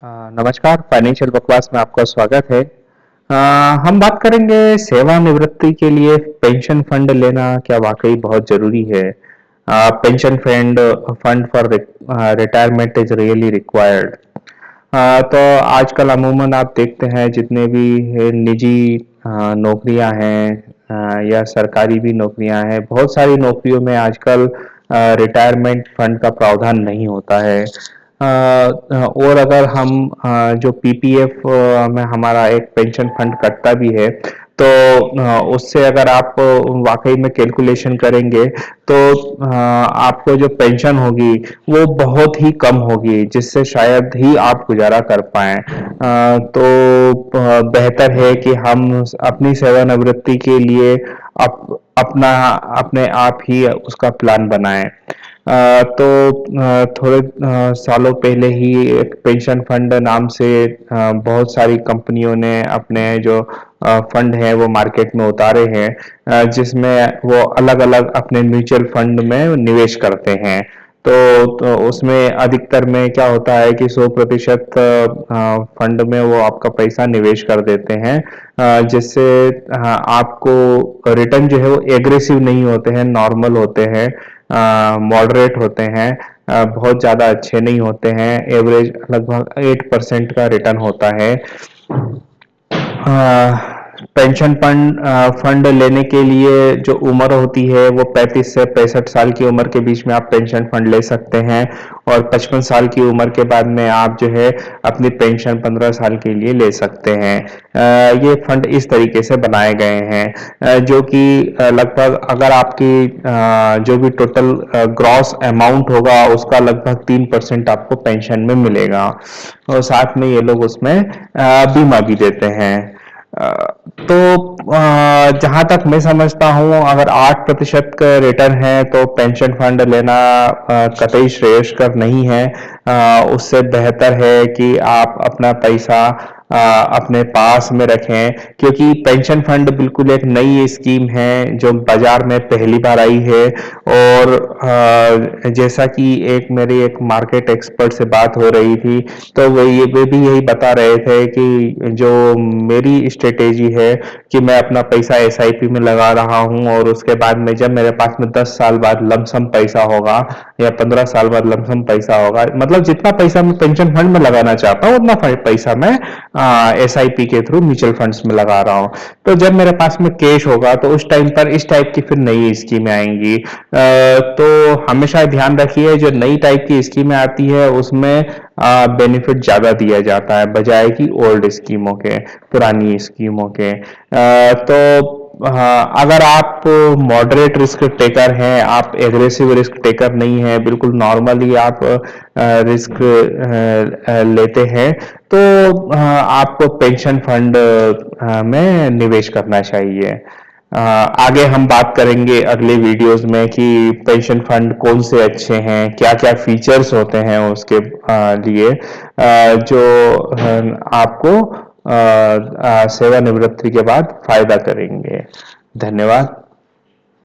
नमस्कार, फाइनेंशियल बकवास में आपका स्वागत है। हम बात करेंगे सेवानिवृत्ति के लिए पेंशन फंड लेना क्या वाकई बहुत जरूरी है। Pension fund fund for retirement is really required. तो आजकल अमूमन आप देखते हैं जितने भी निजी नौकरियां हैं या सरकारी भी नौकरियां हैं, बहुत सारी नौकरियों में आजकल रिटायरमेंट फंड का प्रावधान नहीं होता है। और अगर हम जो पीपीएफ में हमारा एक पेंशन फंड कटता भी है, तो उससे अगर आप वाकई में कैलकुलेशन करेंगे तो आपको जो पेंशन होगी वो बहुत ही कम होगी, जिससे शायद ही आप गुजारा कर पाए। बेहतर है कि हम अपनी सेवानिवृत्ति के लिए अपना अपने आप ही उसका प्लान बनाएं। थोड़े सालों पहले ही एक पेंशन फंड नाम से बहुत सारी कंपनियों ने अपने जो फंड है वो मार्केट में उतारे हैं, जिसमें वो अलग अलग अपने म्यूचुअल फंड में निवेश करते हैं। तो उसमें अधिकतर में क्या होता है कि 100% फंड में वो आपका पैसा निवेश कर देते हैं, जिससे आपको रिटर्न जो है वो एग्रेसिव नहीं होते हैं, नॉर्मल होते हैं, मॉडरेट होते हैं, बहुत ज़्यादा अच्छे नहीं होते हैं। एवरेज लगभग 8% का रिटर्न होता है। पेंशन फंड फंड लेने के लिए जो उम्र होती है वो 35 से 65 साल की उम्र के बीच में आप पेंशन फंड ले सकते हैं, और 55 साल की उम्र के बाद में आप जो है अपनी पेंशन 15 साल के लिए ले सकते हैं। ये फंड इस तरीके से बनाए गए हैं, जो कि लगभग अगर आपकी जो भी टोटल ग्रॉस अमाउंट होगा उसका लगभग 3% आपको पेंशन में मिलेगा, और साथ में ये लोग उसमें बीमा भी देते हैं। जहां तक मैं समझता हूं, अगर 8% का रिटर्न है तो पेंशन फंड लेना कतई श्रेयस्कर नहीं है। उससे बेहतर है कि आप अपना पैसा अपने पास में रखें, क्योंकि पेंशन फंड बिल्कुल एक नई स्कीम है जो बाजार में पहली बार आई है। और जैसा कि मेरी एक मार्केट एक्सपर्ट से बात हो रही थी, तो वे भी यही बता रहे थे कि जो मेरी स्ट्रेटेजी है कि मैं अपना पैसा एसआईपी में लगा रहा हूं, और उसके बाद में जब मेरे पास में 10 साल बाद लमसम पैसा होगा या 15 साल बाद लमसम पैसा होगा, मतलब जितना पैसा मैं पेंशन फंड में लगाना चाहता हूँ उतना पैसा मैं एसआईपी के थ्रू म्यूचुअल फंड्स में लगा रहा हूँ। तो जब मेरे पास में कैश होगा तो उस टाइम पर इस टाइप की फिर नई स्कीमें आएंगी। तो हमेशा ध्यान रखिए, जो नई टाइप की स्कीमें आती है उसमें बेनिफिट ज्यादा दिया जाता है बजाय कि ओल्ड स्कीमों के, पुरानी स्कीमों के। अगर आप मॉडरेट रिस्क टेकर हैं, आप एग्रेसिव रिस्क टेकर नहीं हैं, बिल्कुल नॉर्मली आप रिस्क लेते हैं, तो आपको पेंशन फंड में निवेश करना चाहिए। आगे हम बात करेंगे अगले वीडियोस में कि पेंशन फंड कौन से अच्छे हैं, क्या क्या फीचर्स होते हैं उसके लिए, जो आपको सेवानिवृत्ति के बाद फायदा करेंगे। धन्यवाद।